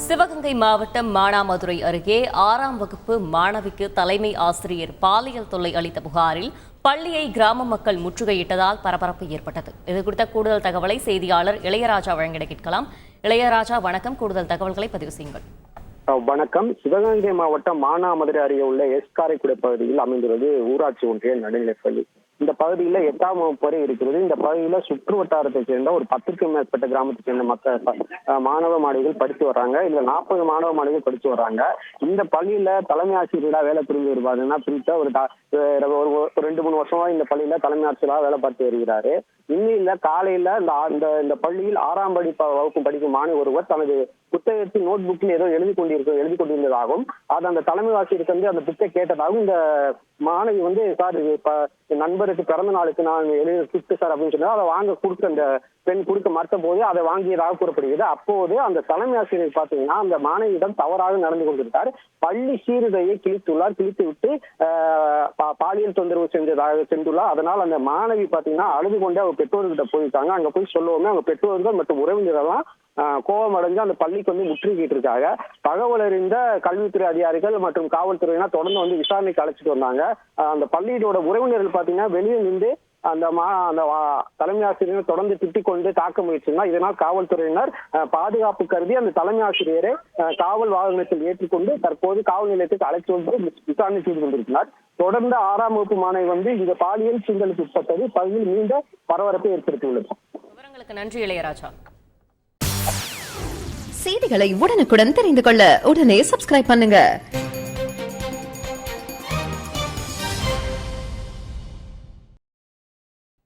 சிவகங்கை மாவட்டம் மானாமதுரை அருகே 6ஆம் வகுப்பு மாணவிக்கு தலைமை ஆசிரியர் பாலியல் தொல்லை அளித்த புகாரில் பள்ளியை கிராம மக்கள் முற்றுகையிட்டதால் பரபரப்பு ஏற்பட்டது. இதுகுறித்த கூடுதல் தகவலை செய்தியாளர் இளையராஜா வழங்கிட கேட்கலாம். இளையராஜா, வணக்கம். கூடுதல் தகவல்களை பதிவு செய்யுங்கள். வணக்கம். சிவகங்கை மாவட்டம் மானாமதுரை அருகே உள்ள காரைக்குடி பகுதியில் அமைந்துள்ளது ஊராட்சி ஒன்றிய நடுநிலைப்பள்ளி. இந்த பகுதியில 8ஆம் வகுப்பு வரை இருக்கிறது. இந்த பகுதியில சுற்று வட்டாரத்தை சேர்ந்த ஒரு 10க்கும் மேற்பட்ட கிராமத்தை சேர்ந்த மாணவ மாணவிகள் படித்து வர்றாங்க. இதுல 40 மாணவ மாணவிகள் படித்து வர்றாங்க. இந்த பள்ளியில தலைமை ஆசிரியரா வேலை புரிந்து வருவாருன்னா குறித்த ஒரு 2-3 வருஷமா இந்த பள்ளியில தலைமை ஆசிரியரா வேலை பார்த்து வருகிறாரு. இன்னில காலையில இந்த பள்ளியில் 6ஆம் வகுப்பு படிக்கும் மாணவி ஒருவர் தனது புத்தகத்தில் நோட் புக்கில் ஏதோ எழுதி கொண்டிருந்ததாகவும் அது அந்த தலைமை ஆசிரியருக்கு வந்து அந்த புக்கை கேட்டதாகவும் இந்த மாணவி சார் நண்பருக்கு பிறந்த நாளுக்கு நான் எழுதி சார் அப்படின்னு சொன்னா அதை வாங்க கொடுக்க அந்த பெண் கொடுக்க மறுத்த போது அதை வாங்கியதாக கூறப்படுகிறது. அப்போது அந்த தலைமை ஆசிரியர் பாத்தீங்கன்னா அந்த மாணவியிடம் தவறாக நடந்து கொண்டிருக்கார். பள்ளி சீருடையை கிழித்து விட்டு பாலியல் தொந்தரவு சென்றுள்ளார். அதனால் அந்த மாணவி பாத்தீங்கன்னா அழுது கொண்டே அவங்க பெற்றோர்கிட்ட போயிருக்காங்க. அங்க போய் சொல்லவுமே அவங்க பெற்றோர்கள் மற்றும் உறவினர்கள்லாம் கோபம் அடைஞ்சு அந்த பள்ளிக்கு முற்றுகிட்டு இருக்காங்க. தகவல் அறிந்த கல்வித்துறை அதிகாரிகள் மற்றும் காவல்துறையினர் தொடர்ந்து விசாரணைக்கு அழைச்சிட்டு வந்தாங்க. அந்த பள்ளியோட உறவினர்கள் பாத்தீங்கன்னா வெளியே நின்று அந்த தலைமை ஆசிரியரை தொடர்ந்து திட்டிக் கொண்டு தாக்க முயற்சினா இதனால் காவல்துறையினர் பாதுகாப்பு கருதி அந்த தலைமை ஆசிரியரை காவல் வாகனத்தில் ஏற்றிக்கொண்டு தற்போது காவல் நிலையத்துக்கு அழைத்து வந்து விசாரணை செய்து கொண்டிருக்கிறார். தொடர்ந்து 6ஆம் வகுப்பு மாணவி இந்த பாலியல் சீண்டலுக்கு உட்பட்டது பகுதியில் மீண்டும் பரபரப்பை ஏற்படுத்தியுள்ளது. விவரங்களுக்கு நன்றி இளையராஜா. செய்திகளை உடனுக்குடன் தெரிந்து கொள்ள உடனே சப்ஸ்கிரைப் பண்ணுங்க.